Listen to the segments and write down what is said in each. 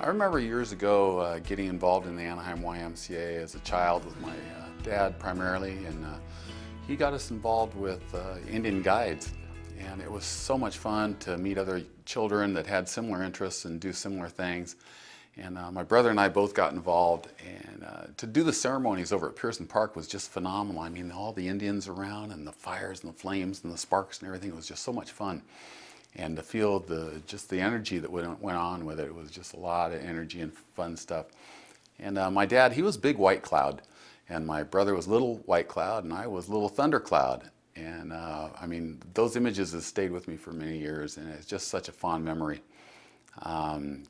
I remember years ago getting involved in the Anaheim YMCA as a child with my dad primarily, and he got us involved with Indian guides. And it was so much fun to meet other children that had similar interests and do similar things. And my brother and I both got involved, and to do the ceremonies over at Pearson Park was just phenomenal. I mean, all the Indians around and the fires and the flames and the sparks and everything, it was just so much fun. And to feel just the energy that went on with it, it was just a lot of energy and fun stuff. And my dad, he was Big White Cloud, and my brother was Little White Cloud, and I was Little Thunder Cloud. And I mean, those images have stayed with me for many years, and it's just such a fond memory. And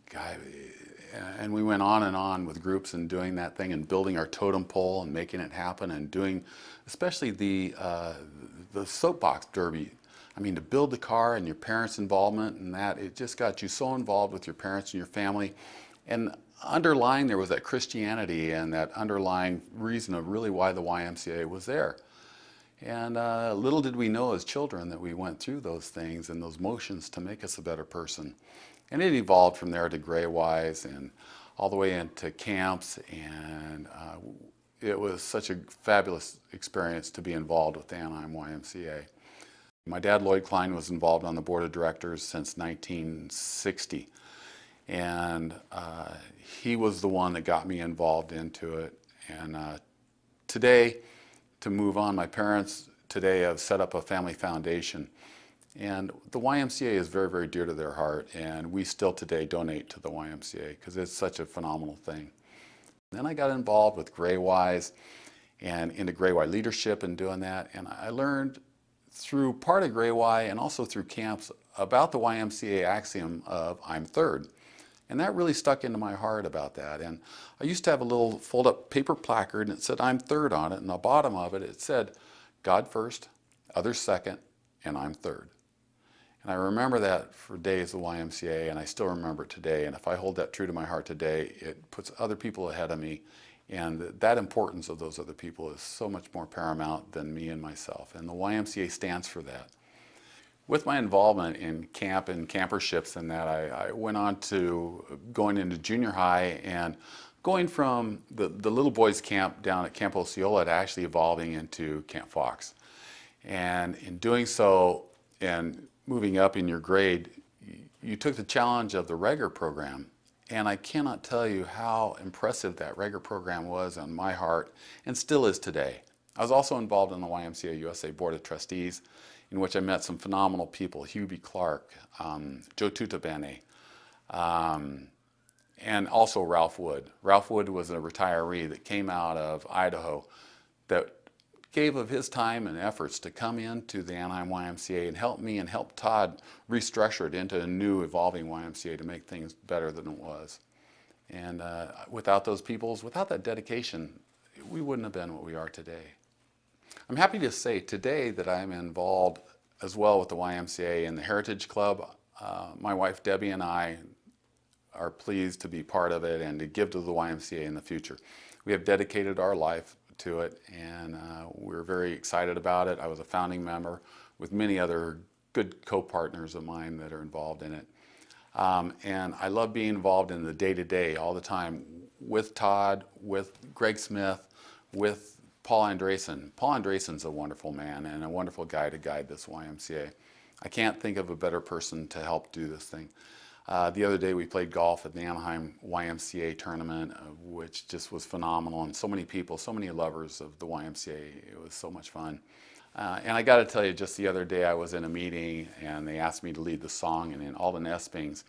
we went on and on with groups and doing that thing and building our totem pole and making it happen and doing, especially the soapbox derby. I mean, to build the car and your parents' involvement and that, it just got you so involved with your parents and your family. And underlying there was that Christianity and that underlying reason of really why the YMCA was there. And little did we know as children that we went through those things and those motions to make us a better person. And it evolved from there to Graywise and all the way into camps, and it was such a fabulous experience to be involved with the Anaheim YMCA. My dad, Lloyd Klein, was involved on the board of directors since 1960, and he was the one that got me involved into it. And today, to move on, my parents today have set up a family foundation, and the YMCA is very, very dear to their heart, and we still today donate to the YMCA because it's such a phenomenal thing. Then I got involved with Graywise and into Graywise leadership and doing that, and I learned through part of Graywise and also through camps about the YMCA axiom of I'm third. And that really stuck into my heart about that. And I used to have a little fold-up paper placard, and it said I'm third on it, and the bottom of it said God first, others second, and I'm third. And I remember that for days of the YMCA, and I still remember it today. And if I hold that true to my heart today, it puts other people ahead of me. And that importance of those other people is so much more paramount than me and myself. And the YMCA stands for that. With my involvement in camp and camperships and that, I went on to going into junior high and going from the little boys camp down at Camp Osceola to actually evolving into Camp Fox. And in doing so and moving up in your grade, you took the challenge of the Regular program. And I cannot tell you how impressive that Regular program was on my heart, and still is today. I was also involved in the YMCA USA Board of Trustees, in which I met some phenomenal people, Hubie Clark, Joe Tutabene, and also Ralph Wood. Ralph Wood was a retiree that came out of Idaho that gave of his time and efforts to come into the Anaheim YMCA and help me and help Todd restructure it into a new evolving YMCA to make things better than it was. And without those people, without that dedication, we wouldn't have been what we are today. I'm happy to say today that I'm involved as well with the YMCA and the Heritage Club. My wife Debbie and I are pleased to be part of it and to give to the YMCA in the future. We have dedicated our life to it, and we're very excited about it. I was a founding member with many other good co-partners of mine that are involved in it. And I love being involved in the day-to-day all the time with Todd, with Greg Smith, with Paul Andresen. Paul Andresen's a wonderful man and a wonderful guy to guide this YMCA. I can't think of a better person to help do this thing. The other day we played golf at the Anaheim YMCA tournament, which just was phenomenal, and so many people, so many lovers of the YMCA. It was so much fun. And I got to tell you, just the other day I was in a meeting and they asked me to lead the song, and in Alden Esping's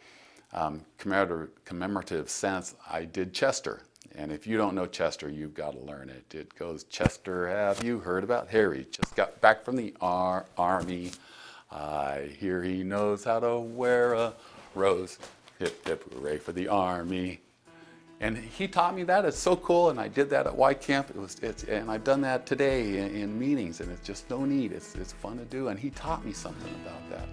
commemorative sense, I did Chester. And if you don't know Chester, you've got to learn it. It goes, Chester, have you heard about Harry? Just got back from the army. I hear he knows how to wear a rose. Hip, hip, hooray for the army. And he taught me that. It's so cool, and I did that at Y Camp. And I've done that today in meetings, and it's just no need. It's fun to do, and he taught me something about that.